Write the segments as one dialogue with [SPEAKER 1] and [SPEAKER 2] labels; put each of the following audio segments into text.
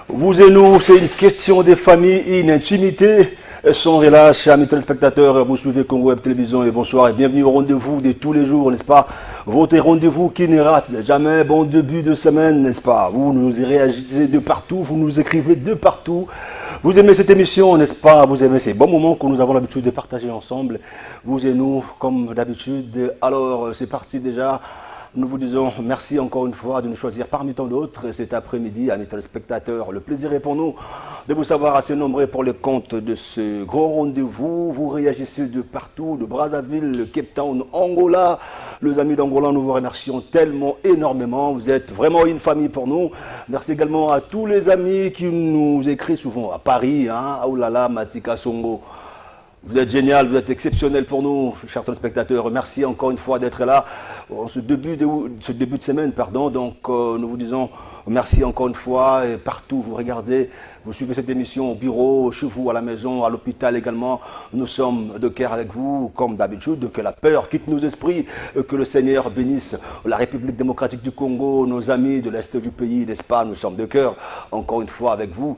[SPEAKER 1] Vous et nous, c'est une question des familles, une intimité sans relâche. Amis téléspectateurs, vous suivez Congo Web Télévision et bonsoir et bienvenue au rendez-vous de tous les jours, n'est-ce pas? Votre rendez-vous qui ne rate jamais, bon début de semaine, n'est-ce pas? Vous nous réagissez de partout, vous nous écrivez de partout. Vous aimez cette émission, n'est-ce pas? Vous aimez ces bons moments que nous avons l'habitude de partager ensemble, vous et nous, comme d'habitude. Alors, c'est parti déjà. Nous vous disons merci encore une fois de nous choisir parmi tant d'autres cet après-midi, amis téléspectateurs. Le plaisir est pour nous de vous savoir assez nombreux pour le compte de ce grand rendez-vous. Vous réagissez de partout, de Brazzaville, Cape Town, Angola. Les amis d'Angola, nous vous remercions tellement, énormément. Vous êtes vraiment une famille pour nous. Merci également à tous les amis qui nous écrivent souvent à Paris, Aoulala, Matika, Songo. Vous êtes génial, vous êtes exceptionnel pour nous, chers téléspectateurs. Merci encore une fois d'être là en ce début de semaine. Donc, nous vous disons merci encore une fois. Et partout, vous regardez, vous suivez cette émission au bureau, chez vous, à la maison, à l'hôpital également. Nous sommes de cœur avec vous, comme d'habitude. Que la peur quitte nos esprits, que le Seigneur bénisse la République démocratique du Congo, nos amis de l'Est du pays, n'est-ce pas? Nous sommes de cœur, encore une fois, avec vous.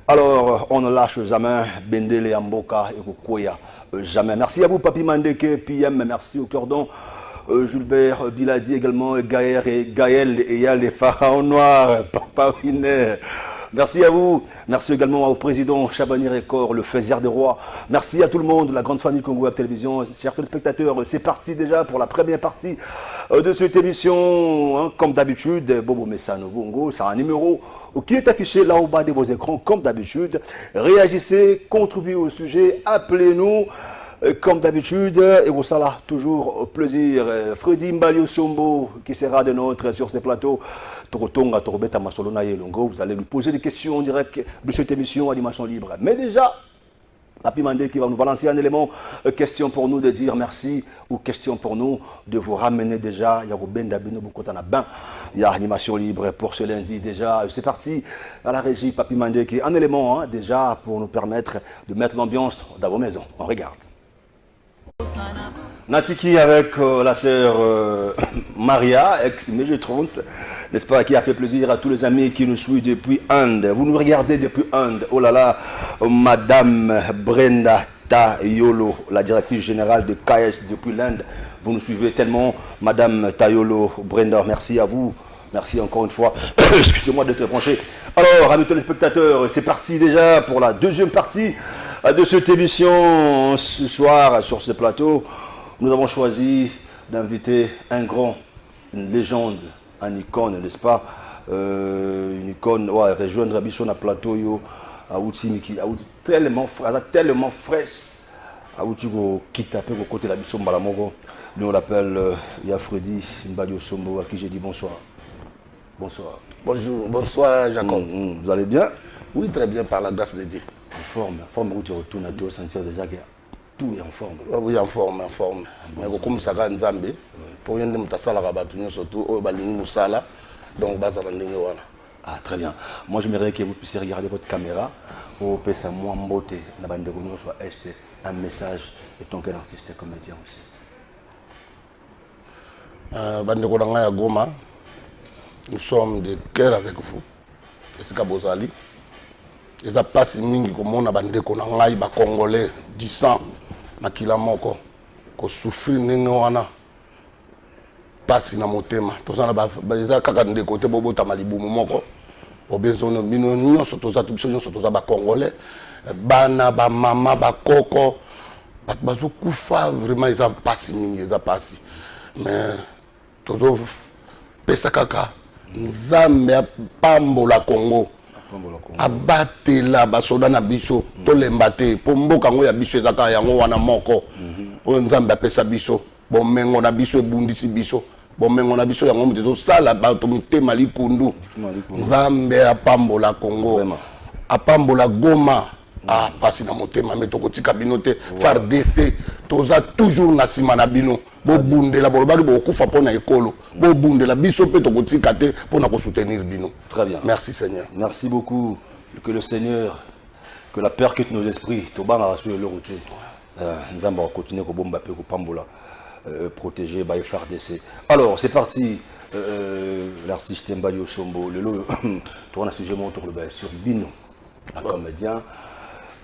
[SPEAKER 1] Alors, on ne lâche jamais Bendele Amboka et Kokoya, jamais. Merci à vous, Papi Mandeke, PM, merci au cordon, Gilbert Biladi également, Gaël et Yal, les pharaons noirs, Papa Winer. Merci à vous. Merci également au président Chabani Record, le faisier des rois. Merci à tout le monde, la grande famille Congo Web Télévision. Chers téléspectateurs, c'est parti déjà pour la première partie de cette émission. Comme d'habitude, Bobo Messano Bongo, c'est un numéro qui est affiché là au bas de vos écrans, comme d'habitude. Réagissez, contribuez au sujet, appelez-nous. Comme d'habitude, et vous ça là, toujours au plaisir. Freddy Mbalio Sombo, qui sera de notre sur ce plateau. Torotonga, Torobeta, Masolona et Longo, vous allez lui poser des questions en direct de cette émission Animation Libre. Mais déjà, Papi Mandé qui va nous balancer un élément, question pour nous de dire merci ou question pour nous de vous ramener déjà. Il y a Robin Dabino Bukotanaban, il y a Animation Libre pour ce lundi déjà. C'est parti à la régie, Papi Mandé qui est un élément déjà pour nous permettre de mettre l'ambiance dans vos maisons. On regarde. Natiki avec la sœur Maria, ex-MG30, n'est-ce pas, qui a fait plaisir à tous les amis qui nous suivent depuis Inde. Vous nous regardez depuis Inde. Oh là là, Madame Brenda Tayolo, la directrice générale de KS depuis l'Inde. Vous nous suivez tellement, Madame Tayolo, Brenda, merci à vous. Merci encore une fois. Excusez-moi d'être branché. Alors, amis téléspectateurs, c'est parti déjà pour la deuxième partie de cette émission. Ce soir, sur ce plateau, nous avons choisi d'inviter un grand, une légende, un icône, n'est-ce pas? Une icône, ouais, rejoindre Abisson à plateau, yo, à Outimiki, tellement fraîche, à Outiko, quitte un peu au côté de l'Abisson Balamogo. Nous on l'appelle Yafredi Mbadio Sombo, à qui j'ai dit bonsoir. Bonsoir.
[SPEAKER 2] Bonjour, bonsoir Jacob.
[SPEAKER 1] Vous allez bien?
[SPEAKER 2] Oui, très bien, par la grâce de Dieu.
[SPEAKER 1] En forme où tu retournes, tu vas sentir déjà que tout est en forme.
[SPEAKER 2] Oui, en forme. Mais comme ça, en Zambie, pour rien de me tasser la rabat, surtout au Balini Moussala, donc Bazar Ndingoana.
[SPEAKER 1] Ah, très bien. Moi, j'aimerais que vous puissiez regarder votre caméra pour passer ça moins beauté. La bande de Gounou soit un message et ton quel artiste et comédien aussi.
[SPEAKER 2] Bande de Goudanga Goma, nous sommes de cœur avec vous. C'est Kabozali. Les appas mingi comme on a bandé qu'on a ngai ba congolais du sang makila moko ko souffrir ningoana passe na motema to sana ba za kaka de côté bobo tamalibu moko po besono bino nyonso to za tubso nyonso to za ba congolais bana ba mama ba koko ba bazo kufa vraiment ils en passe mingi ils passe mais tozo pesa kaka nzambe pambola Congo abatela basoda na biso tolemba te po mboka ngo ya biso ezaka yango wana moko oyo nzambe apesa biso bomengo na biso ebundisi biso bomengo na biso yango moto ezosala bato mitema likundu nzambe apambola Congo apambola Goma pasi na motema me tokotika bino te FARDC toza toujours na nsima na bino bobundela bolobaki bokufa mpo na ekolo bobundela biso mpe tokotika te mpo na kosoutenir bino.
[SPEAKER 1] Très bien.
[SPEAKER 2] Merci Seigneur.
[SPEAKER 1] Merci beaucoup. Que le Seigneur, que la peur quitte nos esprits. Tobanga rassure le routier. Nous allons continuer à bomba pe pambola protéger by FARDC. Alors c'est parti. l'artiste Mbayo Sombo, le tourne à ce sujet sur Bino, un comédien,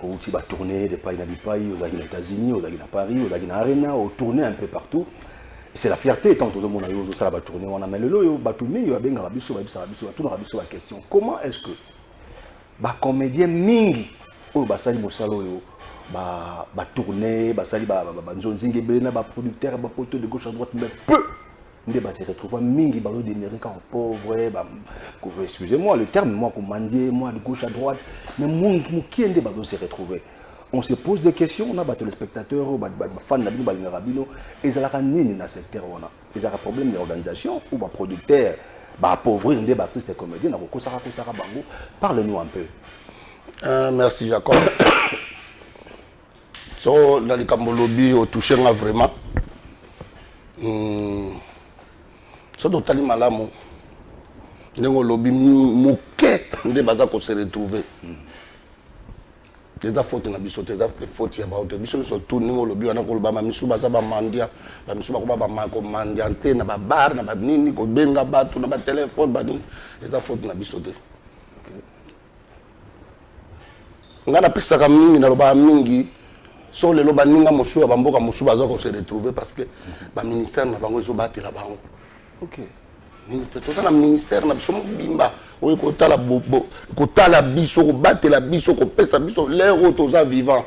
[SPEAKER 1] où il va tourner des pays dans les pays, aux États-Unis, aux Paris, aux Arena, au tourner un peu partout. C'est la fierté, tant que tout le monde a tourné, on a mis le lot, tout le monde va bien tout la question. Comment est-ce que les comédiens mingi, basali mosalo yo, ba tourner, basali ba nzonzinge belena, ba producteur, ba poteau de gauche à droite, mais peu. On se retrouve mingi balo des Américains pauvres, excusez-moi le terme, moi comme mendier, moi de gauche à droite, mais moi qui est balo se retrouver. On se pose des questions, on a battu les spectateurs, les fans de Rabino, ils ont un dans ce secteur, ils ont un problème d'organisation ou des producteurs, appauvrir des artistes et comédiens, parle-nous un peu.
[SPEAKER 2] Merci Jacob. So, dans le Cambolobi, au touché vraiment. So, dans le Malamu, dans le lobby, mouquet, on va se retrouver. Des fautes na biso des fautes ya baote biso surtout ningo lobi wana ko ba misu baza ba mandia ba misu ba ko ba ko mandiante na ba bar na ba nini ko benga batu na ba téléphone ba nini des fautes na biso te ngana pesa ka mingi na loba mingi so le loba ninga mosu ba mboka mosu baza ko se retrouver parce que ba ministère na bango zo batela bango.
[SPEAKER 1] OK.
[SPEAKER 2] Ministère tout ça na ministère na biso bimba oyo kotala bobo kotala biso ko batela biso ko pesa biso l'air toza vivant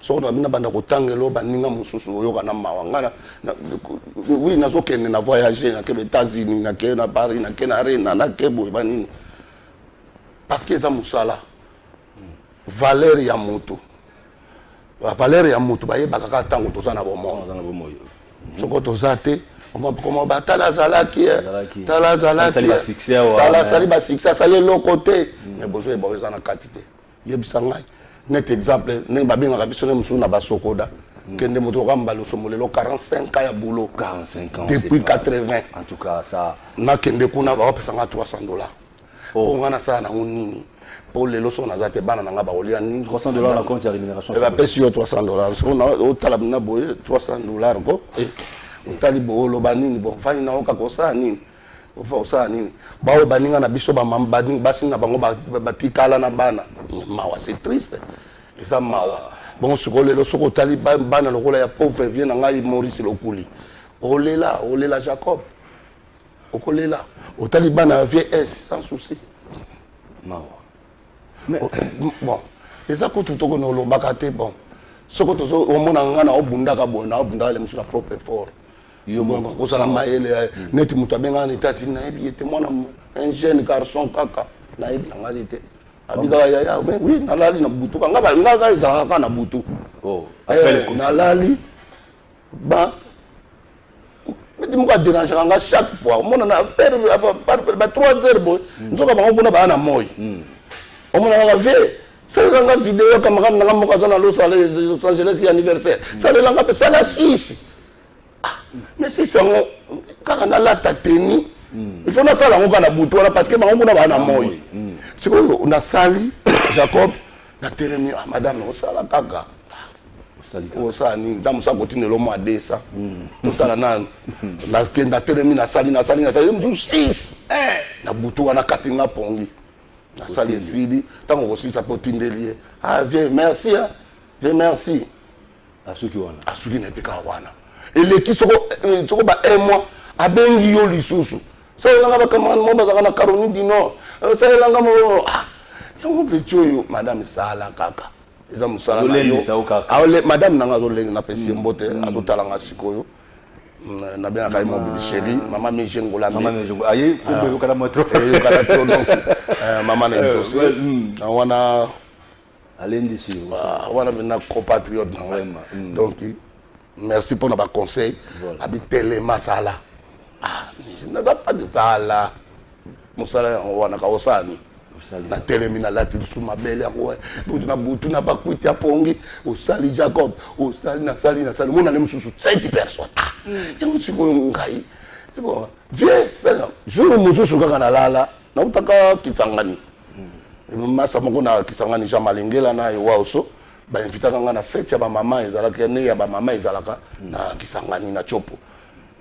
[SPEAKER 2] so na bina banda kotangelo baninga mususu oyo kana mawanga oui nazo kende na voyager na ke États-Unis na ke na Paris na ke na Arena na ke boy banini parce que ça musala valeur ya moto ba yebaka ka tango toza na bomo soko toza te comment batala zalaki tala zalaki tala sali ba succès sali le côté mais besoin ba ezana quantité yebisa ngai net exemple ne ba benga biso ne musu na basokoda kende moto ka mbalo somolelo 45 ans ya boulot
[SPEAKER 1] 45 ans
[SPEAKER 2] depuis 80
[SPEAKER 1] en tout cas ça
[SPEAKER 2] na kende kuna ba pesa nga $300 on ngana ça na nini pour les leçons na zate bana nga ba olia ni
[SPEAKER 1] $300 na compte de rémunération
[SPEAKER 2] va payer sur $300 on a au talabna boye $300 ko utali boolo banini bon fani na oka kosa nini ofa osa nini bawo baninga na biso ba mambading basi na bango batikala na bana mawa c'est triste et ça mawa bon soko lelo soko tali bana lokola ya pauvre vient na ngai Maurice Lokuli olela Jacob okolela otali bana VS sans souci
[SPEAKER 1] mawa
[SPEAKER 2] mais bon et ça ko tutoko no lombaka te bon soko tozo omona ngana obundaka bona obundaka le musu la propre effort yo bon ko sala maele neti mutu abenga na États-Unis na ebi était mwana un jeune garçon kaka na ebi na ngazite abika ya mais oui nalali na butu kanga ba ngaka ezalaka na butu appel nalali ba mais muka déranger kanga chaque fois omona na perdre ba 3 heures boy nzoka bango kuna ba na moyi omona ka ve ça langa vidéo camarade na moka zana Los Angeles anniversaire ça langa pe ça la 6 mais si c'est quand on a la tateni il faut na sala ngoka na butu wala parce que bango kuna ba na moyi c'est quoi on a sali Jacob na teremi madame on sala kaka o sa ni damu sa continue le mois de ça tout à la na teremi na sali 6 na butu wana katinga pongi na sali sidi tango aussi ça peut tindelier viens merci viens merci asuki na peka wana et les qui soko ba un mois abengi yo lisusu ça langa ba kamana mo bazaka na Caroline du Nord ça langa mo yango petio yo madame sala kaka eza musala na yo awle madame nanga zo lengi na pesi mbote azotalanga sikoyo na bien ka mo bibi chéri mama mi jengola
[SPEAKER 1] ayi ko kala mo trop
[SPEAKER 2] donc maman na dossier na wana
[SPEAKER 1] alendi si
[SPEAKER 2] wana na compatriote na donc merci pour notre conseil habiter masala je ne dois pas de ça là musala wana ka osani na telemina la tu mabele yango na butu na bakwiti apongi osali Jacob osali na sali mona le mususu 5 personnes yango siko ngai c'est bon viens ça jour mususu kaka na lala na utaka kitangani masa moko na kisangani ja malengela na yo also ba invita kanga na fête ya ba mama ezalaka ne ya ba mama ezalaka na kisangani na chopo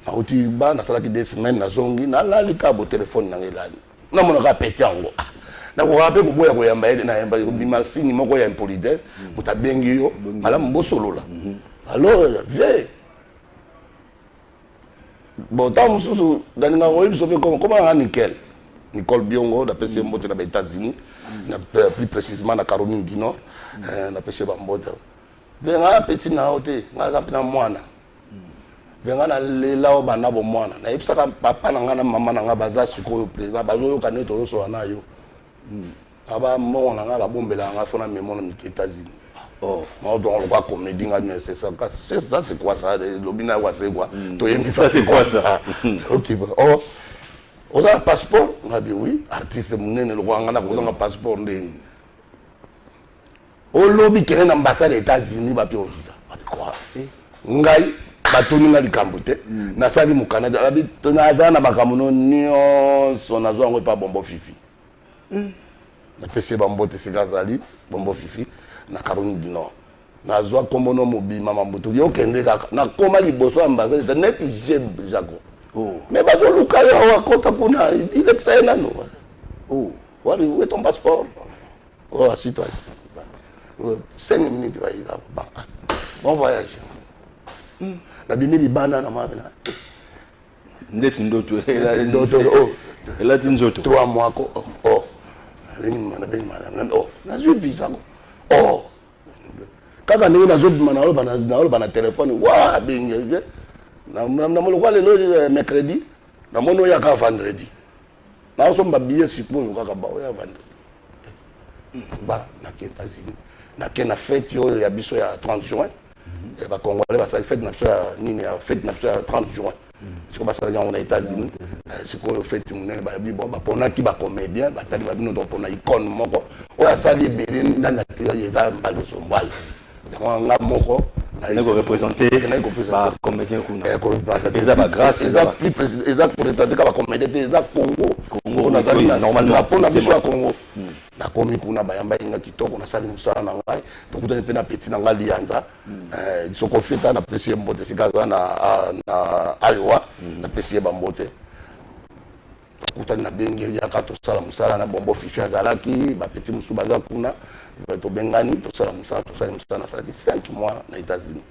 [SPEAKER 2] nauti ba nasalaki 2 semaines nazongi nalalika bo téléphone na ngelani namonaka peti yango nakoka mpe koboya koyamba ete nayamba bima sini moko ya impolitesse moto abengi yo malamu bosolola alors vie bon ntango mosusu dalinga koyebiso mpe koma nanga Nicole Biongo napesi ye mbote na ba-États-Unis plus précisément na Caroline du Nord napesi ye bambote mpe nga peti na yo te nga aza mpe na mwana mpe nga nalela o bana bomwana nayebisaka papa na nga na mama na nga baza sikoyo présent bazoyoka nde tozosola na yo abambongo na nga babombela nga fona memo na États-Unis donc on va comédie mais c'est ça c'est quoi ça lobina wa c'est quoi to yemi ça c'est quoi ça OK oh on a un passeport on a dit oui artiste munene le rwanga na ko nga passeport ndeni o lobi kene na ambassade des États-Unis ba pe o visa quoi ngai batoni na likambo te nasali mu Canada abi tonaza na makamuno nyonso nazo ngo pa bombo fifi na pesi bambote sikazali bombo fifi na Caroline du Nord nazwa komono mobima mambutu yo kende kaka na koma liboso ambassade te net jaco mais bazo luka yo akota kuna il excellent no wali où est ton passeport assis-toi 5 minutes va y bon voyage na bimi libana na mabena
[SPEAKER 1] ndeti ndoto
[SPEAKER 2] ela tinzoto 3 mois ko leni mana beni mana na zui visa ko kaka ndenge nazobima naoloba na telefone wa binge na molokwa lelo mercredi namoni oyaka vendredi naosomba billet sikoyo kaka ba oya vendredi ba nake États-Unis nake na fête oyo ya biso ya 30 juin bakongolais basali fête na biso ya nini ya fête na biso ya 30 juin siko basali yango na États-Unis sikoyo fête monene bayebi bon baponaki bacomédien batali babino donc mpona icône moko oyo asali ebele ndanda te eza mbaloso mbwala nga moko
[SPEAKER 1] ko représenter ba comédien kuna eza ba grâce
[SPEAKER 2] eza plus président eza pour représenter ka ba comédien te eza Congo normalement pour na biso ya Congo na komi kuna bayamba inga kitoko na sali musala na ngai tokutani pe na petit na ngai lianza soko feta na apprécier mbote sikaza na Iowa na apprécier bambote tokutani na bengi ya kato sala musala na bombo fifi azalaki ba petit musu baza kuna to bengani to sala musala na salaki 5 mois na États-Unis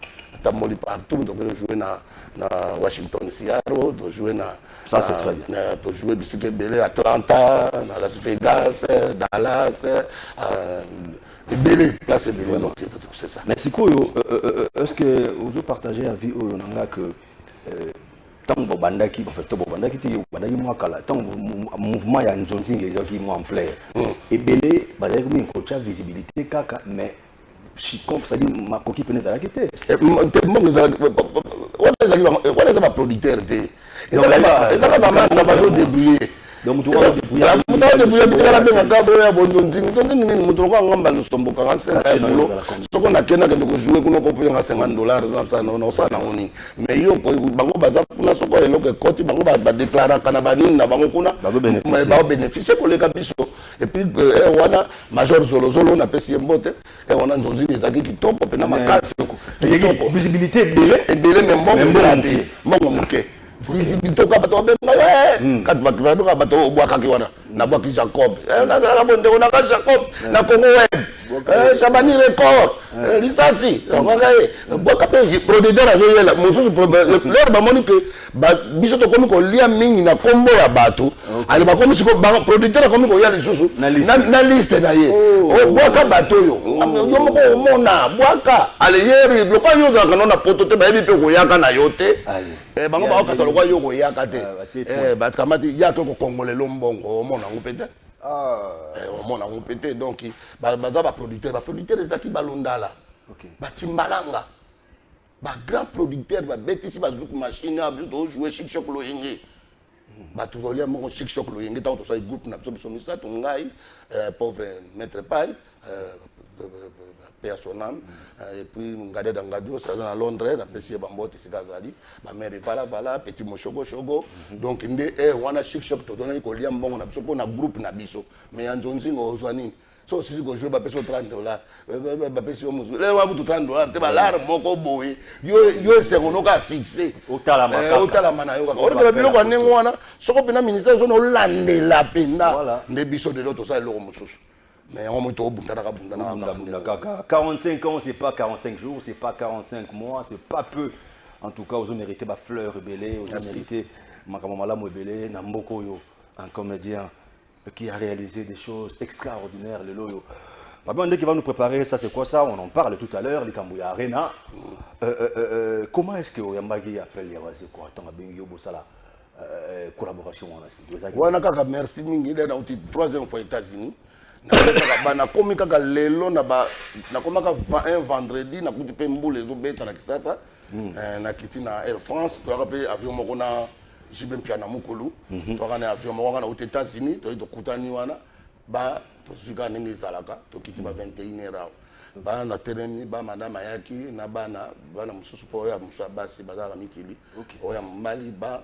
[SPEAKER 2] tamoli partout donc jouer na Washington Seattle to jouer na
[SPEAKER 1] ça c'est très bien
[SPEAKER 2] to jouer bisike belé Atlanta na Las Vegas Dallas belé place belé donc c'est ça
[SPEAKER 1] mais sikoyo est-ce que vous partagez avis au nanga que tant bobandaki en fait to bobandaki te bobandaki moi kala tant mouvement ya nzonzinga ezaki moi en fleur et belé bazaki comme une coach visibilité kaka mais comme ça dit ma coquille peut nezalaki te
[SPEAKER 2] on est pas producteur te ezaka ba masa bazo débrouiller
[SPEAKER 1] donc tu vas débrouiller
[SPEAKER 2] la benga kabo ya bonzonzinga nzonzinga nini mutu ko ngamba lusomboka nga 5 bulo soko na kena ke ko jouer kuna ko penga $50 ça non ça na ngoni mais yo bango baza kuna soko eloko koti bango ba déclarer kana banini na bango kuna ba bénéficier ko leka biso et puis wana major zolo na pesi mbote wana nzonzinga ezaki kitoko pe na makasi
[SPEAKER 1] visibilité belé
[SPEAKER 2] mais mbongo muke visibilité ka bato benga kat bato ka bato obwaka ki wana na bwaki Jacob na ka bonde na ka Jacob na Congo web Chabani record lisasi bwaka pe producteur azoyela mosusu leur ba moni que biso to komi ko lia mingi na kombo ya bato ali ba komi siko producteur komi ko ya lisusu na liste na ye bwaka bato yo moko omona bwaka ale yeri bloka yo za kanona poto te ba yebi pe ko yaka na yote bango ba okasa lokwa yo ko yaka te ba kamati ya ko kongolelo mbongo omona ngupete omona ngupete donc baza ba producteur ezaki balondala batimbalanga ba grand producteur ba betisi bazuku machine abiso jouer chic choc loyenge bato kolia moko chic choc loyenge tant to ça groupe na biso misatu ngai pauvre maître pai paix à son âme. Et puis Ngade Dangadio, ça à Londres, la PCA Bambote, c'est Gazali, ma mère est voilà, petit Mochogo, Chogo. Donc, on a chic choc, on a un collier, on a un groupe, mais en Johnson, on a so si ko jouer ba peso $30 ba peso musu le wa butu $30 te ba lar moko boy yo se kono ka succès
[SPEAKER 1] otala
[SPEAKER 2] mana yo ka o le bilo kwa nengo wana soko pena ministère so no landela pena ne biso de l'autre ça le mususu mais on moto bunda ka bunda na
[SPEAKER 1] 45 ans c'est pas 45 jours, c'est pas 45 mois, c'est pas peu. En tout cas, vous méritez ma fleur rebellée, vous méritez makamamala rebellée na mboko yo, un comédien qui a réalisé des choses extraordinaires, le loyo. Dès qu'il va nous préparer, ça c'est quoi ça? On en parle tout à l'heure, les Kambouya Arena. Comment est-ce que Oyambagi appelle Yawase quoi? Tant à Bengi Bosala collaboration en studio.
[SPEAKER 2] Wana kaka merci mingi il est dans le troisième fois aux États-Unis. Na komi kaka lelo na komaka un vendredi na kuti pe mbule zo beta na kisasa na kiti na Air France to rappel avion moko na Jibem Piana Mukulu to kana avion moko na aux États-Unis to kutani wana ba to suka nini zalaka to kiti ba 21h ba na tereni ba madame Ayaki na bana mususu po ya mususu basi bazala mikili oya mali ba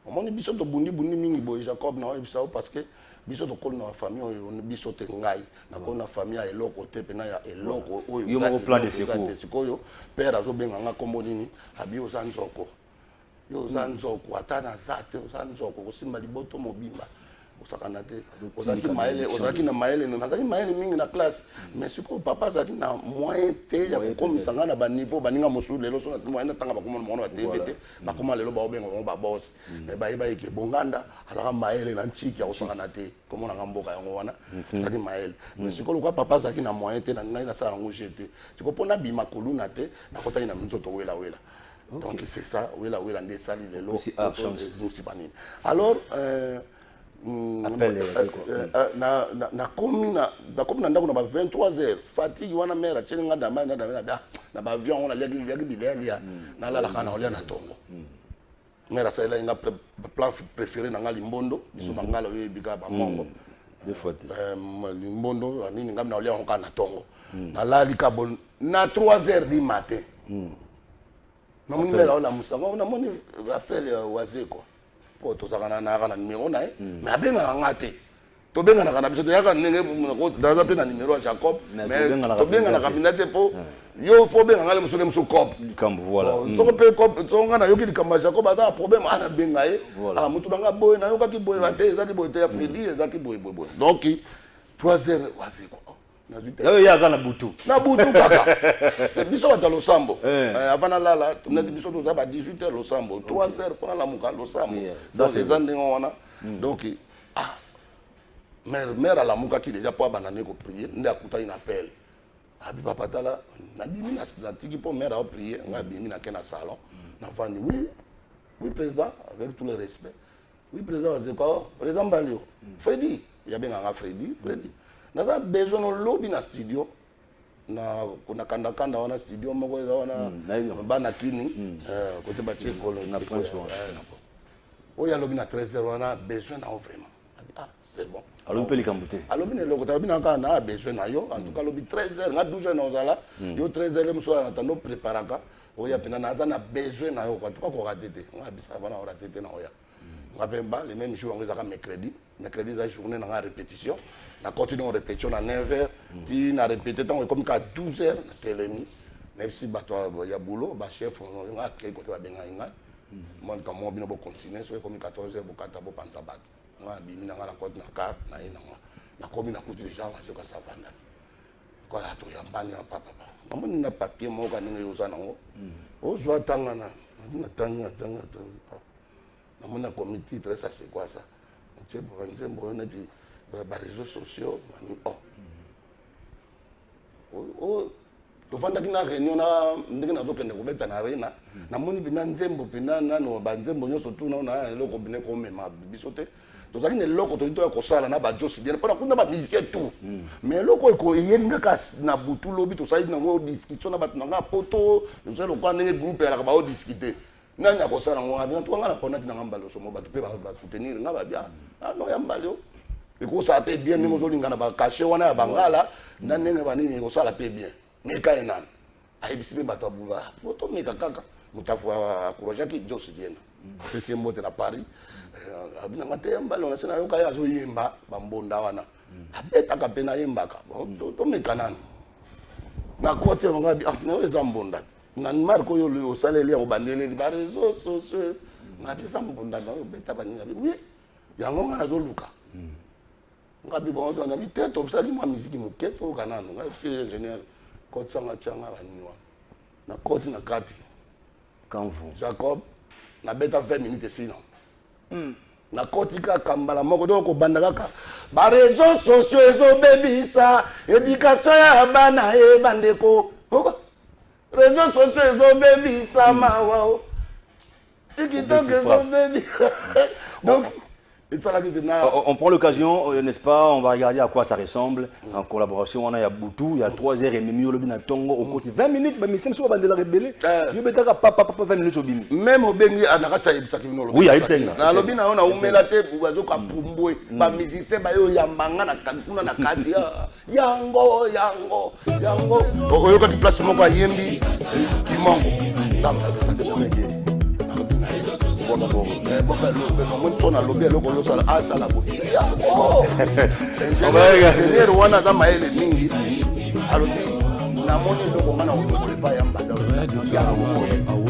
[SPEAKER 2] omoni biso to bundi mingi boy Jacob na biso parce que biso to kol na famille oyo biso te ngai na kol na famille ya eloko te pena ya eloko oyo
[SPEAKER 1] yo mo plan de secours
[SPEAKER 2] sikoyo père azo benga nga kombo nini abi ozanzoko yo zanzoko atana zate ozanzoko kosimba liboto mobimba osakana te ozaki na maele nazaki maele mingi na classe mais siko papa azaki na moyen te ya kokomisa nga na baniveau baninga mosusu lelo so na moyen natanga bakoma mono ba TV te bakoma lelo baobenga ngo baboss mais bayeba eke bonganda azaka maele na ntiki ya kosakana te komona nga mboka yango wana azaki maele mais siko lokwa papa azaki na moyen te na ngai nasala yango jete siko mpona bima koluna te nakotaki na minzoto wela donc c'est ça wela nde sali lelo alors na komi na ndako na ba 23h fatigue wana mère tchenga dama na ba avion on a liaki bilia na la kana olia na tongo mère ça ela inga plan préféré na ngali mbondo biso bangala we bika ba mongo
[SPEAKER 1] des fois
[SPEAKER 2] mbondo nini ngam na olia on kana tongo na la likabon na 3h du matin na moni mère ola musango na moni appel waze quoi po to sakana na numéro na mais abenga ngate to benga na kana biso to yaka ndenge ko daza pe na numéro ya Jacob mais to benga na kabinete po yo po benga ngale musule musu cop
[SPEAKER 1] kambo voilà
[SPEAKER 2] so pe cop so ngana yoki likamba Jacob aza problème ana benga ye mutu nga boy na yoka ki boy bate ezaki boy te ya Freddy ezaki boy donc 3h wazi ko
[SPEAKER 1] yo yaka na butu
[SPEAKER 2] kaka biso bata losambo avana lala tunati biso toza ba 18h losambo 3h pona la muka losambo ça c'est ça ndenge wana donc mère la muka qui déjà pas banane ko prier nda akuta une appel abi papa tala na bimi na tiki po mère a prier nga bimi na kena salon na vandi oui président avec tout le respect oui président c'est quoi président Balio Freddy ya benga nga Freddy naza besoin no lobby na studio na kuna kanda wana studio moko eza wana bana kini côté batie kolo na prince oya lobby na 13h wana besoin na vraiment c'est bon
[SPEAKER 1] alors peut likambuté
[SPEAKER 2] alors bine lokota lobby na kana besoin na yo en tout cas lobby 13h nga 12h na ozala yo 13h mso na tando préparaka oya pena naza na besoin na yo quoi tout ko ratete nga bisa bana ratete na oya Ngapemba, les mêmes jours, on les a mercredi, c'est la journée, on a répétition. On continue en répétition à 9h, on a répété, on est comme à 12h, on a télémi. Même si il y a boulot, le chef, on a créé côté de Bengaïnga. Moi, quand on a continué, c'est comme 14h, on a pensé à on a mis dans la côte de la carte, on a commis la couche de gens, on a fait ça. Quand on a banni à papa. On a papier, on a mis aux anneaux. On a tangana. On a commis titre, ça c'est quoi ça? On a dit, les réseaux sociaux, tofanda kina réunion na ndenge nazokende kobeta na arena namoni bina nzembo pina nano banzembo nyoso tuna na eloko bine ko mema biso te tozaki ne eloko to ya kosala na ba josi bien pona kuna ba musicien tout mais eloko ko yelinga ka na butu lobi to sali na ngo discussion na batu nga poto zo ko ndenge groupe ya ba discuter nani akosala ngo ngana to ngana pona tina ngambalo so mo batu pe ba soutenir nga ba bien ah non ya mbalo eko sa te bien ningo zo lingana ba caché wana ya bangala na ndenge banini kosala pe bien meka ye nani ayebisi mpe bato abuba otomeka kaka motafu akourageaki Jos Diena apesi ye mbote na Paris abinanga te mbali na se nayoka ye azoyemba bambonda wana abetaka mpe nayembaka tomeka nani nakoti yango nayo eza mbonda te na marke oyo osaleli yango bandeleli bareseau sociaux ngabisa mbonda nayo obeta banini oui yango nga nazoluka ngabi bon na bite tobsali mwa miziki moke toyoka nano ngai si ingénieur koti sanga tianga banini wana na koti na kati
[SPEAKER 1] quand vous
[SPEAKER 2] Jacob na beta 20 minutes sinon na koti kaka mbala moko donc obanda kaka bareseau sociaux ezobebisa éducation ya bana ye bandeko réseaux sociaux ezobebisa mawa TikTok ezobebisa donc
[SPEAKER 1] on prend l'occasion, n'est-ce pas, on va regarder à quoi ça ressemble. En collaboration, on a Boutou, il y a 3 heures et demie, au Bina Tongo, au côté 20 minutes, mais c'est sur la rebelle. Je vais dire papa 20 minutes au Bini.
[SPEAKER 2] Même au Bengi, on a ça
[SPEAKER 1] oui, il y a
[SPEAKER 2] na lobina on a umela te bubazo ka pumbwe ba musicien ba yo yambanga na kakuna na kati yango oyoka ki place moko ayembi kimongo on a lobby eloko yo sala asala ko ingénieur wana za maele mingi alobi na moni eloko ngana okole pa yamba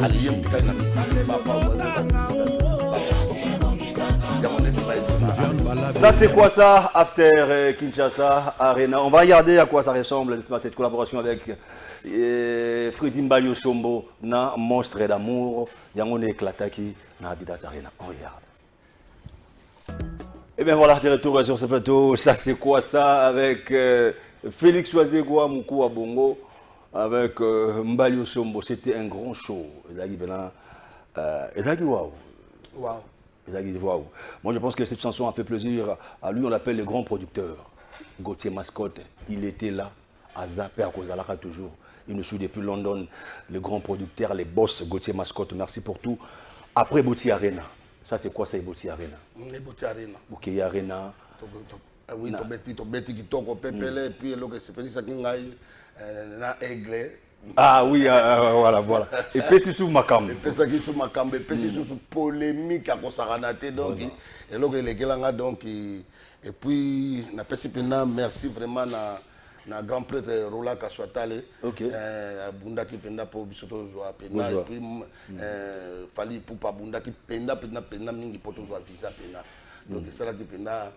[SPEAKER 2] aliyem tika na
[SPEAKER 1] ça c'est quoi ça, After Kinshasa Arena? On va regarder à quoi ça ressemble, n'est-ce pas, cette collaboration avec Freddy Mbalio Sombo, na Monstre d'amour, Yangone Eklataki, na Adidas Arena. On regarde. Et bien voilà, de retour sur ce plateau. Ça c'est quoi ça avec Félix Oazegwa, Moukou Abongo, avec Mbalio Sombo. C'était un grand show. Et waouh.
[SPEAKER 2] Wow.
[SPEAKER 1] Moi je pense que cette chanson a fait plaisir à lui, on l'appelle le grand producteur. Gauthier Mascotte, il était là, à Zappé, à Kozalaka toujours. Il nous suit depuis London, le grand producteur, les boss, Gauthier Mascotte, merci pour tout. Après Bouti Arena, ça c'est quoi ça, Bouti Arena?
[SPEAKER 2] Bouti Arena.
[SPEAKER 1] Bouti Arena.
[SPEAKER 2] Oui, Tobeti Kitoko, Pepele, puis le Sepelisa Kingaï, na Aigle.
[SPEAKER 1] Ah oui, voilà. Et puis c'est sous Makambe.
[SPEAKER 2] Et puis c'est sous Makambe, et puis c'est sous polémique à Kosaranate, donc, et là, il est donc, et puis, na Pesipena, merci vraiment na grand prêtre Rola Kaswatale, Bunda qui penda pour Bisoto Zoa Pena, et puis, Fali Poupa Bunda qui penda mingi poto Zoa visa Pena. Donc, ça là qui penda.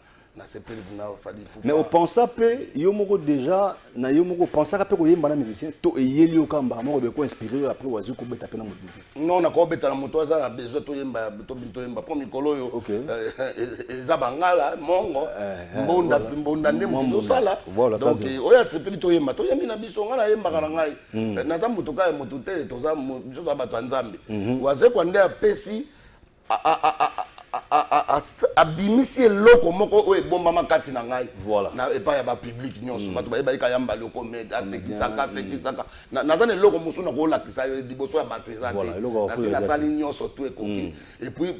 [SPEAKER 1] Mais au pensa pe yomoko déjà na yomoko pensa ka pe ko yemba na musicien to eyeli okamba moko be ko inspiré après wazu ko beta pe na musicien
[SPEAKER 2] non na ko beta na moto za na besoin to yemba to yemba pour mikolo yo eza bangala mongo mbonda nde mo sala donc oya sepeli to yemba na biso ngala yemba kana ngai na za moto ka moto te to za biso ba bato nzambe waze kwa nde apesi abimisi eloko moko oyo ebombama kati na ngai na epai ya bapublike nyonso bato bayebaka yamba loko mede asekisaka naza na eloko mosusu na koolakisa yo liboso ya bato eza te nasali nyonso tu ekoki epuis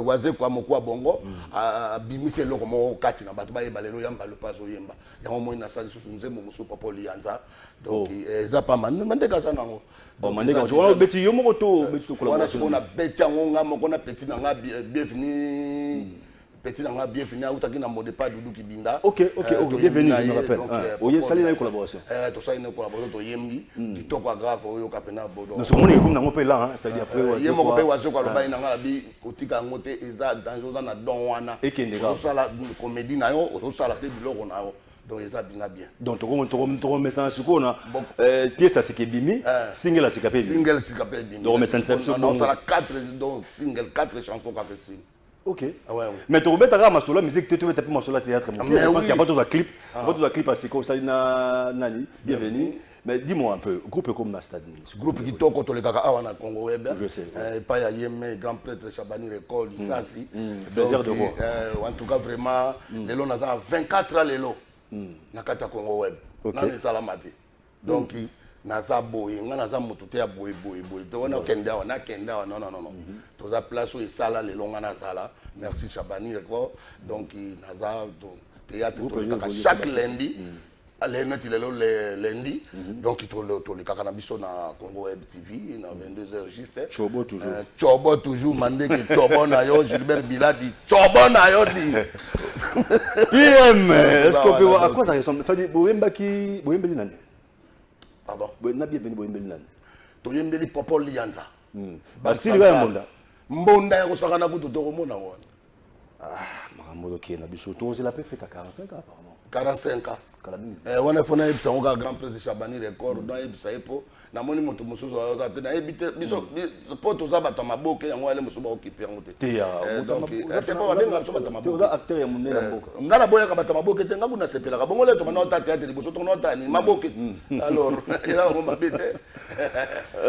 [SPEAKER 2] waze kwa moko ya bongo abimisi eloko moko kati na bato bayeba lelo yamba lo pas oyemba yango moi nasali susu nzembo mosusu papa lianza donc eza pa mandeka aza nango
[SPEAKER 1] mandeka wana beti yo moko to beti to
[SPEAKER 2] collaboration wana beti yango nga moko na petit na nga bienvenue petit na nga bienvenue autaki na mode pas Doudou Kibinda
[SPEAKER 1] bienvenue je me rappelle oye sali na collaboration
[SPEAKER 2] to sali na collaboration to yembi kitoko grave oyo kapena bodo
[SPEAKER 1] nous sommes comme na ngope là ça dit après
[SPEAKER 2] ye moko pe wazo kwa lobai na nga bi kotika ngote eza dangereuse na don wana
[SPEAKER 1] ekendeka
[SPEAKER 2] sala comédie na yo o sala te biloko na yo. Donc ils bien bien.
[SPEAKER 1] Donc tu message sur quoi pièce c'est que bimi single c'est capé
[SPEAKER 2] single c'est capé bimi.
[SPEAKER 1] Donc message c'est
[SPEAKER 2] on a 4 donc single 4 chansons qu'a fait signe.
[SPEAKER 1] OK. Mais tu remets ta masola musique tu taper masola théâtre je pense qu'il y a pas d'autres clips, pas d'autres clips à Siko ça nani bienvenue. Mais dis-moi un peu, groupe comme Nastad.
[SPEAKER 2] Groupe qui toko to le kaka awana Congo web. Je sais. Pas ya Yémé grand prêtre Chabani Récolte Isasi.
[SPEAKER 1] Plaisir de voir.
[SPEAKER 2] En tout cas vraiment lelo naza 24 ans lelo. Nakata Congo web. Nani salamati. Donc naza boye nga naza moto te ya boye to wana kenda non. Toza place où sala lelo nga nazala. Merci Chabani Récolte. Donc naza théâtre chaque lundi. il est là lundi. Donc, il tourne les cacanabiso dans Congo Web TV, dans 22h juste.
[SPEAKER 1] Chobo toujours.
[SPEAKER 2] Chobo toujours, mandé que Chobo na yo, Gilbert Bila dit Chobo na yo dit.
[SPEAKER 1] PM, est-ce qu'on peut voir à quoi ça ressemble? Fadi, Boyemba qui. Boyemba Linan.
[SPEAKER 2] Pardon.
[SPEAKER 1] Boyemba bienvenue Boyemba Linan.
[SPEAKER 2] Toyembeli Popo Lianza.
[SPEAKER 1] Bastille, il y a un monde.
[SPEAKER 2] Mbonda ya kosakana kutu tokomona wana.
[SPEAKER 1] Makambo qui est Nabiso. Toi, c'est la paix faite à 45 ans apparemment.
[SPEAKER 2] 45 ans. On a fait un grand prix de Chabani record. On a fait un moni moto mususu wa te na ebite biso poto za bata maboke yango ale musuba okipe yango te. Donc te pa babenga biso bata maboke.
[SPEAKER 1] Te acteur ya munene mboka.
[SPEAKER 2] Ngana boya ka bata maboke te ngaku na sepela ka bongo le to mana ota théâtre liboso to nota ni maboke. Alors, il a on m'abete.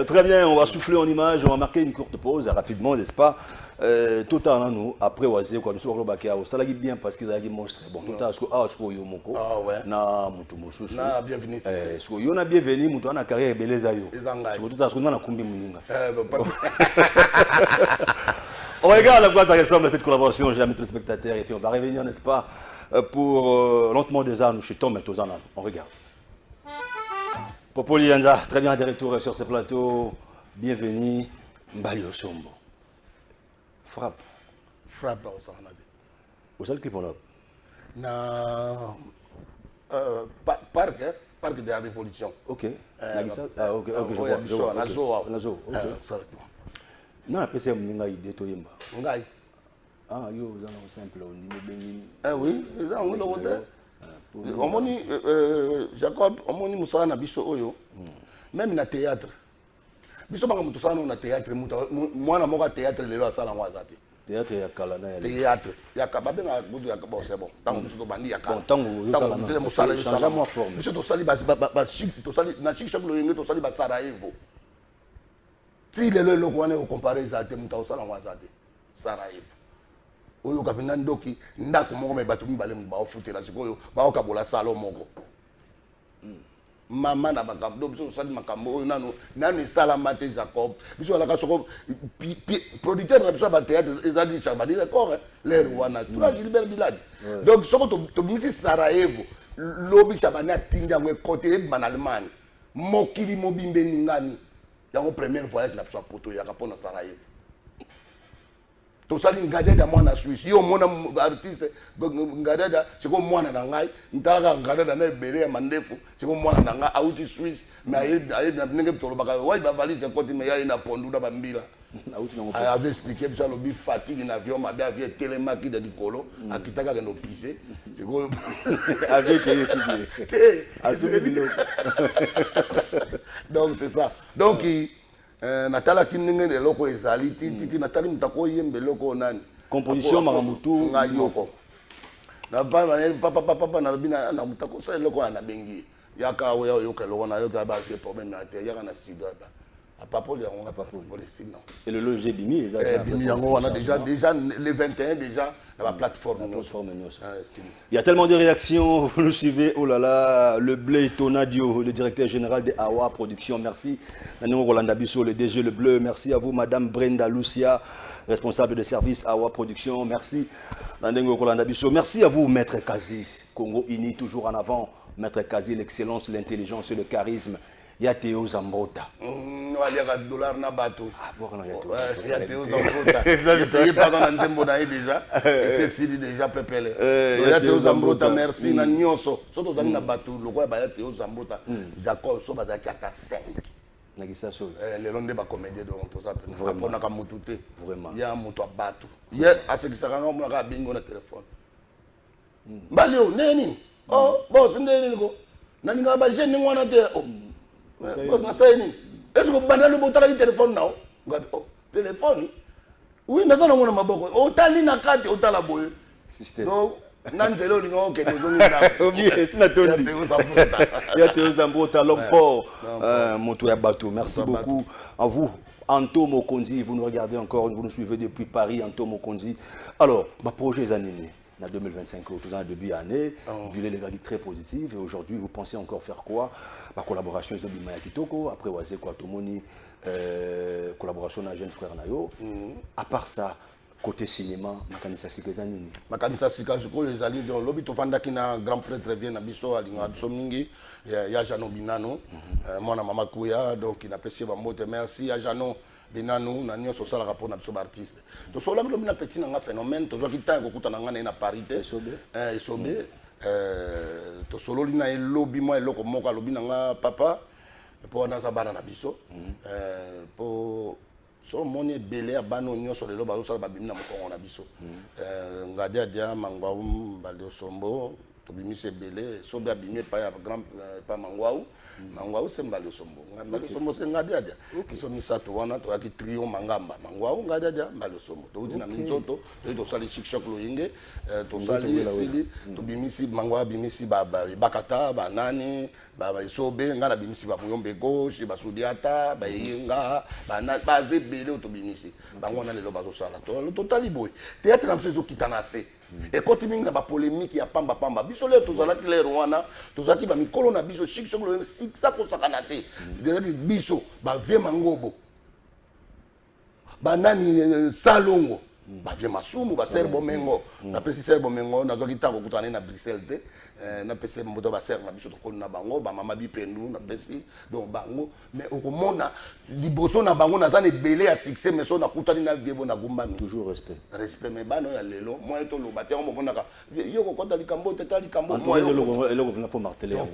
[SPEAKER 1] Très bien, on va souffler en image, on va marquer une courte pause rapidement, n'est-ce pas? Tout à nous après oisé quoi nous sommes bakia au ça l'a bien parce qu'ils a dit monstre bon tout à ce que yo moko na mutu mususu
[SPEAKER 2] na bienvenue
[SPEAKER 1] ce que yo na bienvenue mutu na carrière beleza yo ce que tout à ce que na kumbi muninga on regarde à quoi ça ressemble cette collaboration j'ai mis tous les spectateurs et puis on va revenir n'est-ce pas pour lentement des arts nous chez Tom et Tozana on regarde Popo Lianza très bien de retour sur ce plateau bienvenue Mbali Osombo. Frappe.
[SPEAKER 2] Frappe au Sahanade.
[SPEAKER 1] Où est le clip on a?
[SPEAKER 2] Na parc de la Révolution.
[SPEAKER 1] Ok. Ok, je vois. Nazo. Non, après c'est un idée to yemba.
[SPEAKER 2] Ngai.
[SPEAKER 1] Ah yo, ça non simple on dit bengi.
[SPEAKER 2] Oui, ça on le vote. Omoni Jacob, omoni musala na biso oyo. Même na théâtre. Biso banga mutu sana na théâtre mwana moka théâtre lelo asala ngwazati.
[SPEAKER 1] Théâtre ya kala na ya.
[SPEAKER 2] Théâtre ya kababe na budu ya bon c'est bon. Tango biso to bandi ya kala.
[SPEAKER 1] Bon tango yo sala na.
[SPEAKER 2] Musala yo sala
[SPEAKER 1] mo forme.
[SPEAKER 2] Biso to sali ba chic to sali na chic chaque lo to sali ba Sarajevo. Ti lelo loko wana o comparer zate mutu osala ngwazati. Sarajevo. Oyo kapina ndoki ndako moko me batu mibale ba ofutela sikoyo ba okabola salo moko. Maman na makambo biso sali makambo oyo nanu esalama te Jacob biso alaka soko producteur na biso ba théâtre ezali Chabani record l'air wana tula Gilbert Biladi donc soko to bimisi Sarajevo lobi Chabani atindi yango côté en Allemagne mokili mobimbe ningani yango premier voyage na biso poto ya kapona Sarajevo to sali ngadeda mwana Suisse yo mona artiste ngadeda siko mwana na ngai ntalaka ngadeda na ebele ya mandefu siko mwana na ngai auti Suisse mais aye na ndenge tolo baka wai ba valise côté mais ya ina pondu na bambila auti na ngopo avait expliqué ça le bi fatigue na avion ma avion telemaki de dikolo akitaka ke no pisser siko avec étudié donc c'est ça donc natala kinenge eloko ezali titi natali mutako yembe loko nani
[SPEAKER 1] composition maramutu
[SPEAKER 2] ngayoko na papa na bina na mutako so eloko na bengi yaka we yoka eloko na yoka ba fait problème na te yaka na studio ba apapoli on a pas pour les signaux
[SPEAKER 1] et le loger bimi
[SPEAKER 2] on a déjà les 21 déjà dans la plateforme
[SPEAKER 1] il y a tellement de réactions vous nous suivez oh là là le Bleu Tonadio le directeur général de Awa Production merci Nanongo Rolanda Bisso le DG le Bleu merci à vous madame Brenda Lucia responsable de service Awa Production merci Nanongo Rolanda Bisso merci à vous maître Kazi Congo Uni toujours en avant maître Kazi l'excellence l'intelligence et le charisme ya Théo Zambota.
[SPEAKER 2] Waliaka dollar na bateau.
[SPEAKER 1] Ah, bon,
[SPEAKER 2] ya Théo Zambota. Exactement. Pardon, na nzembo na déjà. C'est Sidi déjà pepele. Ya Théo Zambota, merci na nyonso. Soto zali na bateau, lokola ba ya Théo Zambota. Jacob so bazaki ata 5.
[SPEAKER 1] Nakisa so.
[SPEAKER 2] Les londe ba comédie donc to ça peut. Vraiment na ka mututé.
[SPEAKER 1] Vraiment.
[SPEAKER 2] Ya mutu bateau. Ye asekisaka nga mona ka bingo na téléphone. Balio neni. Oh, boss ndeni ko. Na ninga ba jeune ngwana te. Est-ce que vous avez le téléphone now? Téléphone? Oui, nous avons un maboko. Autant li na carte, autant la boye.
[SPEAKER 1] Système.
[SPEAKER 2] Donc, nanzelo li ngo ke nous
[SPEAKER 1] c'est la tondi. Il y a Théo Zambota, l'homme fort. Moto ya bateau. Merci beaucoup à vous. Anto Mokonzi, vous nous regardez encore, vous nous suivez depuis Paris, Anto Mokonzi. Alors, ma projet est année. En 2025, tout dans le début d'année, les gars très positif. Et aujourd'hui, vous pensez encore faire quoi? Ma collaboration avec Bimaya Kitoko, après Wazé Kwatomoni, collaboration avec Jeune Frère Nayo. À part ça, côté cinéma makanisa sika nini
[SPEAKER 2] makanisa sika sikoyo ezali donc lobi tovandaki na grand prêtre vient na biso alinga biso mingi ya Jano Binano mwana mama kuya donc inapesi bambote merci ya Jano Binano na nyonso osalaka mpona biso baartiste tosolaki lobi na petit nanga phénomène tozwaki ntango kokutana nga na ye na parité esobe tosololi na elobi mwa eloko moko alobi na nga papa mpo naza bana na biso mpo so moni ebele ya bana nyonso lelo bazosala babimi na mokongo na biso ngadiadia mangwau mbale osombo tobimisi ebele sobe abimi epai ya grand pa mangwau mangwau se mbale osombo mbale osombo se ngadiadia biso misato wana toyaki trio mangamba mangwau ngadiadia mbale osombo touti na minzoto toyi tosali shikshok loyenge tosali esili tobimisi mangwau abimisi bakata banani esobe nga nabimisi bamuyombe gauche basudiata bayenga baza ebele oyo tobimisi bango wana lelo bazosala totali boye théâtre na biso ezokita na se ekoti mingi na bapolémike ya pambapamba biso leo tozalaki lero wana tozalaki bamikolo na biso shikshok sikisa kosakana te ezalaki biso bavie mangobo banani salongo bavie masumu baser bomengo napesi ser bomengo nazwaki ntango kokutana ye na Bruxelles te napesi mboto baser na biso tokoli na bango bamama bipendu napesi donc bango mais okomona liboso na bango naza na ebele ya succès mais so nakutani na vie bo nagumbami
[SPEAKER 1] toujours respect
[SPEAKER 2] mais bana ya lelo moi toloba te omonaka yo kokota likambo te ta likambo
[SPEAKER 1] moi eloko vinga fo marteler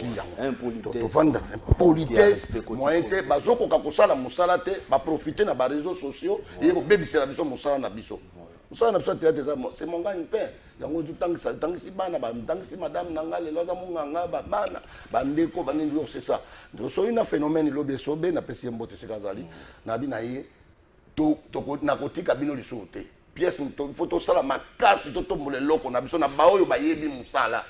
[SPEAKER 2] tovanda impolitesse moyen te bazokoka kosala mosala te baprofite na bareseau sociaux ye kobebisela biso mosala na biso mosala na biso ya théâtre eza c'est mon gagne mpe yango ezotangisi bana batangisi madame na nga lelo aza monganga bana bandeko banini yo c'est ça soki na phénomène elobi esobe napesi ye mbote sika azali nabi na ye nakotika bino lisusu te pièce fo tosala makasi totombola eloko na biso na baoyo bayebi mosala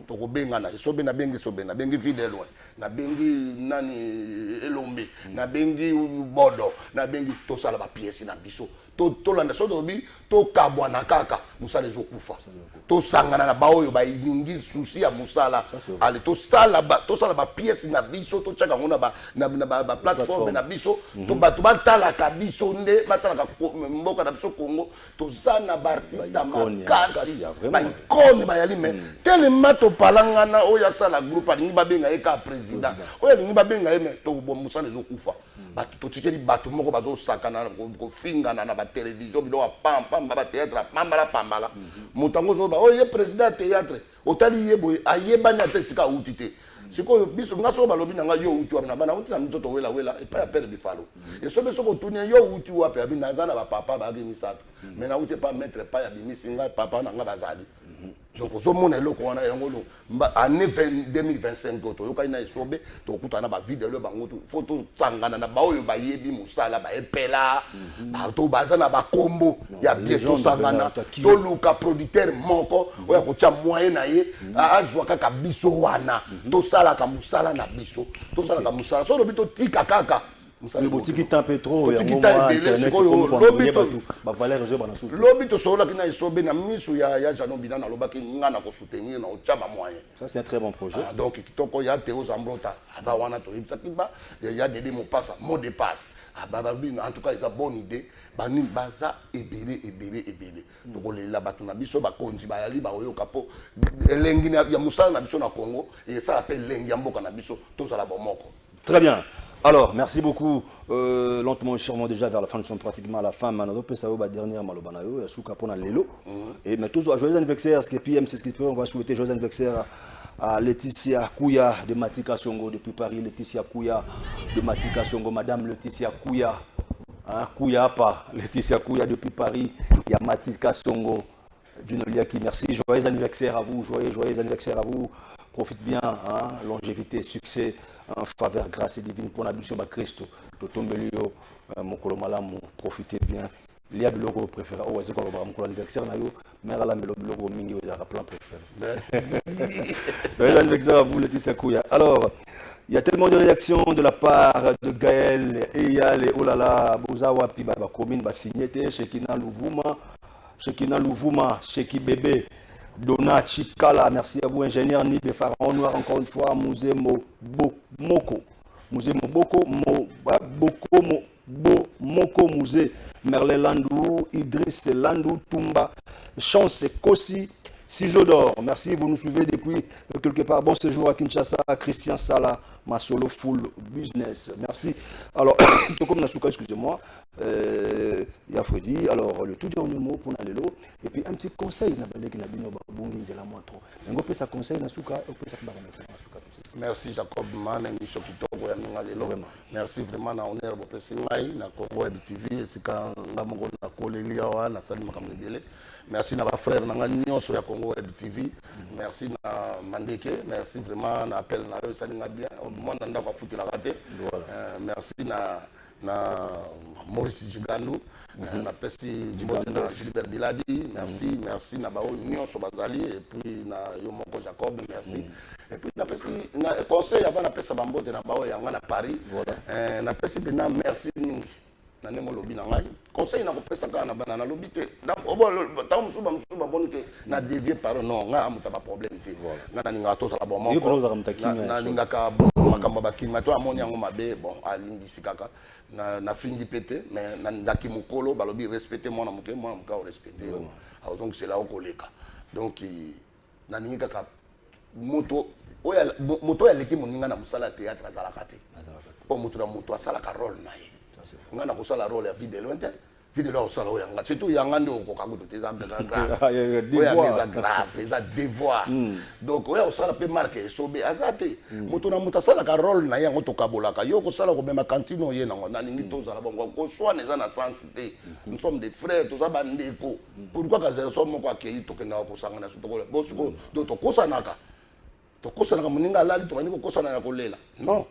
[SPEAKER 2] tokobengana esobe nabengi esobe nabengi vide loin nabengi nani elombe nabengi bodo nabengi tosala bapièce na biso tolanda so tobi tokabwana kaka mosala ezokufa tosangana na baoyo balingi susi ya mosala ale tosala bapièce na biso totyaka yango na baplateforme na biso bato batalaka biso nde batalaka mboka na biso Congo toza na baartiste makasi baikone bayali me telema topalangana oyo asala groupe alingi babenga ye ka président oyo alingi babenga ye me mosala ezokufa bato totikeli bato moko bazosakana kofingana na batelevizio biloko ya pampamba batéâtre pambala moto yango ozoba oyo ye président ya théâtre otali ye boye ayebani ate esika auti te sikoyo biso nga soko balobi na nga yo uti wapi na bana uti na minzoto wela epai ya pere bifalo esobe soko otuni yo uti wapi abi naza na bapapa baaki misato me na uti epai maître epai abimisi nga papa na nga bazali donc ozomona eloko wana yango année 2025 oyo toyokani na esobe tokutana na bavideo oyo bango fo tosangana na baoyo bayebi mosala baepela bato baza na bakombo ya bien tosangana toluka producteur moko oyo akotia moyen na ye azwa kaka biso wana tosalaka mosala na biso tosalaka mosala so lobi totika kaka
[SPEAKER 1] botiki temps pe trop ya
[SPEAKER 2] lobi tosololaki na esobe na misu ya Jano Binano alobaki nga na kosoutenir na otya bamoyen.
[SPEAKER 1] Ça c'est un très bon projet.
[SPEAKER 2] Donc kitoko ya Théo Zambrota aza wana toyebisaki ba ya Dédé Mopasa mot de passe en tout cas eza bonne idée bani baza ebele tokolela bato na biso bakonzi bayali baoyoka po elengi ya mosala na biso na Congo esala pe elengi ya mboka na biso tozala bomoko.
[SPEAKER 1] Très bien. Alors, merci beaucoup. Lentement, sûrement déjà vers la fin, nous sommes pratiquement à la fin. Maintenant, ça va dernière malobanayo, souka pour Lelo. Et mais toujours joyeux anniversaire, ce qui est PM, c'est ce qui peut. On va souhaiter joyeux anniversaire à Laetitia Kouya de Matika Songo depuis Paris. Laetitia Kouya de Matika Songo, Madame Laetitia Kouya, Kouya pas, Laetitia Kouya depuis Paris. Il y a Matika Songo d'une Liaki. Merci, joyeux anniversaire à vous, joyeux anniversaire à vous. Profite bien, longévité, succès, en faveur, grâce et divine pour la mission de Christ. Totombelio, Mokolo Malamu, profitez bien. Il y a des logos préférés. Oh, c'est quoi le anniversaire mais là, le logo Mingi, il y a un plan préféré. C'est l'anniversaire à vous, Laetitia Kouya. Alors, il y a tellement de réactions de la part de Gaël, Eyal et Olala, Bozawa, Pibaba, Komine, Bassignete, Shekina Louvuma, Sheki Bébé. Dona Chikala, merci à vous, ingénieur Nibé Pharaon Noir, encore une fois, Mouzemo Moko. Mouzemo Boko, Moko, Moko Mouzé, Merle Landou, Idriss Landou, Tumba, Chance Kossi, Sijodor. Merci, vous nous suivez depuis quelque part. Bon séjour à Kinshasa, Christian Sala, Masolo Full Business. Merci. Alors, comme Nasuka, excusez-moi, il y a Freddy. Alors, le tout dernier mot pour Nalélo. Et puis, un petit conseil,
[SPEAKER 2] merci Jacob Man, émission Kitoko ya Ningalelo. Merci vraiment na honneur bo pesingai na Congo TV esika ngamongo na kolelia wa na sali makambo ebele. Merci na ba frère na nyonso ya Congo TV. Merci na Mandeke, merci vraiment na appel na yo sali ngabia. Moi na ndako putila kate. Merci na Maurice Gigandu, na pesi na Gilbert Biladi, merci na bao nyonso bazali et puis na Yomoko Jacob, merci. Et puis na pesi na conseil avant na pesa bambote na bao yanga na Paris. Na pesi bena merci ningi. Na nengo lobi na ngai. Conseil na ko pesa kana bana na lobi te. Na obo ta musuba bonite na dévier par non nga amuta ba problème te. Na ninga to sala bon moko. Na ninga ka makambo bakima to amoni yango mabe bon alimbisi kaka. Na fingi pété mais na ndaki mukolo balobi respecter moi na muke o respecter donc c'est là au koleka donc na ninga ka moto ya leki moninga na musala théâtre azala kati po moto asala ka rôle na ye nga na kosala rôle ya vidéo lointain vidéo osala oyanga surtout yanga nde okoka kutu te za grave eza devoir donc oya osala pe marque esobe azate moto na moto asala ka rôle na yango tokabolaka yo kosala ko mema cantine oye nango na ningi tozala bongo ko soin eza na sens te nous sommes des frères toza bandeko pourquoi ka zeso moko akei tokenda kosanga na sutoko bosiko do tokosanaka moninga alali tobandi kokosana ya kolela non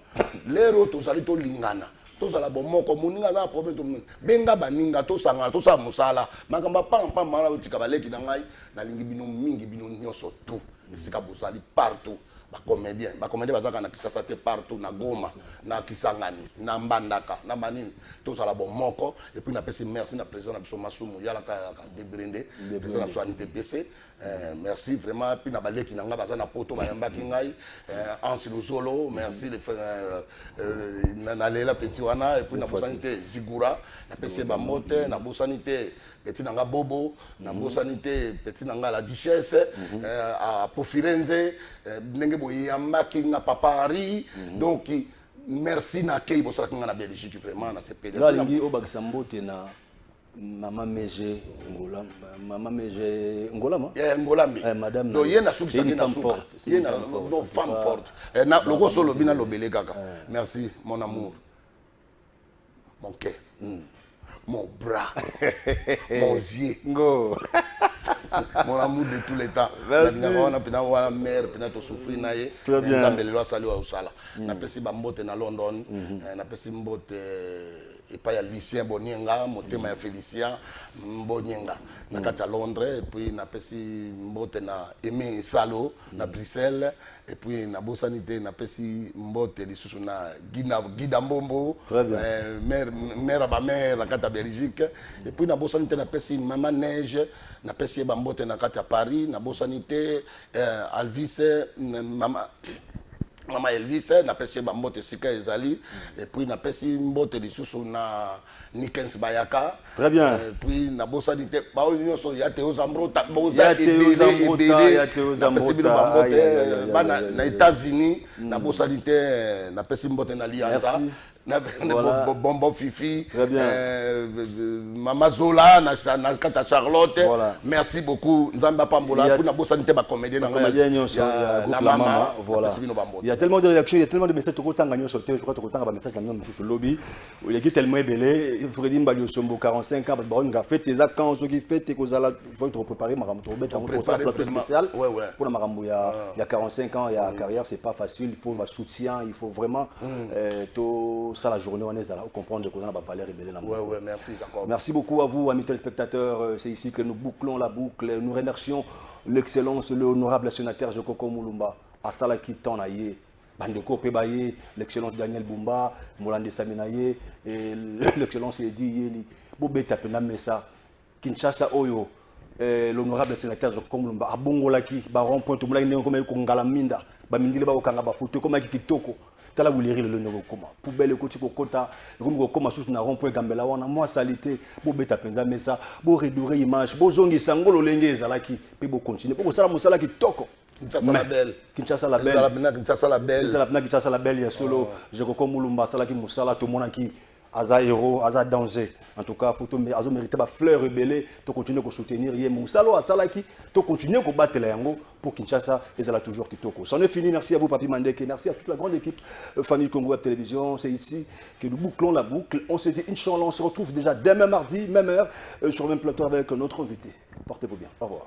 [SPEAKER 2] lero tozali tolingana tozala bomoko moninga za problème to benga baninga tosanga tosala musala makamba pampa mala utika baleki na ngai na lingi bino mingi bino nyonso tout esika bozali partout ba comédien bazaka na Kisasa te partout na Goma na Kisangani na Mbandaka na banini tozala bomoko et puis na pesi merci na président na biso Masumu yala ka Debrende président na so TPC merci vraiment puis na baleki na nga bazana poto bayambaki ngai Ansi Luzolo merci les frères na Lela Petit wana et puis na bosanité Zigura na pesi ba mote na bosanité Petit nanga Bobo na bosanité Petit nanga la Duchesse à Pofirenze ndenge boyambaki na Papari donc merci na kei bosala kinga na Belgique vraiment na CPD
[SPEAKER 1] là lingi obakisa mbote na Maman Meje Ngola, Maman Meje Ngolama?
[SPEAKER 2] Ngolambi.
[SPEAKER 1] Madame.
[SPEAKER 2] Donc, il y a une femme forte. Il y a une femme forte. Le gros solo, bina lobele kaka. Merci, mon amour. Mon cœur. Mon bras. Mon yeux. Go. Mon amour de tous les temps. Merci. On a mère, on a souffrir naie.
[SPEAKER 1] Très bien.
[SPEAKER 2] On a salué au sala. On a pesi bambote na London. On a pesi mbote et pas ya Lucien Bonienga, motema ya Félicien Bonienga. Na kati à Londres et puis na pesi mbote na Aimé Salo na Bruxelles et puis na Bosanité na pesi mbote lisusu na Guida Mbombo.
[SPEAKER 1] Très bien.
[SPEAKER 2] Mère ba mère na kati à Belgique et puis na Bosanité na pesi Maman Neige na pesi ba mbote na kati à Paris na Bosanité Alvis Mama Elvis na pesi bambote sika ezali et puis na pesi mbote lisusu na Nikens Bayaka.
[SPEAKER 1] Très bien.
[SPEAKER 2] Et puis na bosanité ba nyonso ya Théo Zambrota
[SPEAKER 1] boza ya Théo Zambrota
[SPEAKER 2] bana na États-Unis na bosanité na pesi mbote na Lianza. Voilà. Bonbon Fifi.
[SPEAKER 1] Très bien.
[SPEAKER 2] Mama Zola, Kata Charlotte.
[SPEAKER 1] Voilà.
[SPEAKER 2] Merci beaucoup. Nzamba Pambola. Pour la bosanité, ma comédienne.
[SPEAKER 1] La maman. Voilà. Il y a tellement de réactions, il y a tellement de messages. Je crois que tu as un message sur le lobby. Il y a tellement ébélé. Freddy Mbalio Sombo, 45 ans. Il a fait tes actions, ce qui fait tes causes. Il faut te préparer. Tu as un plateau spécial. Pour la Marambo, il y a 45 ans, il y a carrière, c'est pas facile. Il faut un soutien, il faut vraiment. Ça la journée on est là, comprendre qu'on a pas valeur rebelle là.
[SPEAKER 2] Ouais, merci Jacob.
[SPEAKER 1] Merci beaucoup à vous amis téléspectateurs, c'est ici que nous bouclons la boucle. Nous remercions l'excellence, l'honorable sénateur Jokoko Mulumba, Asalaki Tanaye, Bandeko Pebaye, l'excellence Daniel Bumba, Molande Saminaye et l'excellence Edi Yeli. Bobeta Pena Messa, Kinshasa Oyo, l'honorable sénateur Jokoko Mulumba, Abongolaki, Baron Point Moulay Néo comme Kongala Minda, Bamindile Baokanga Bafuto comme Kitoko. tala bouliri le lono koma poubelle koti kokota comme koma sous na rond-point Gambela wana moi salité bo beta penza mesa bo redorer image bo zongi sangolo lenge ezalaki pe bo continuer po sala musala kitoko
[SPEAKER 2] Kinshasa la belle.
[SPEAKER 1] Kinshasa la belle.
[SPEAKER 2] Kinshasa la belle.
[SPEAKER 1] Kinshasa la belle ya solo je comme mulumba sala ki musala to mona ki aza héros aza danger en tout cas pour to azo mériter ba fleur rebelle to continuer ko soutenir ye musalo asala ki to continuer ko battre la yango pour Kinshasa ezala toujours kitoko. C'en est fini, merci à vous Papi Mandeke, merci à toute la grande équipe Famille Congo Web Télévision, c'est ici que nous bouclons la boucle. On se dit Inch'Allah, on se retrouve déjà demain mardi, même heure, sur le même plateau avec notre invité. Portez-vous bien, au revoir.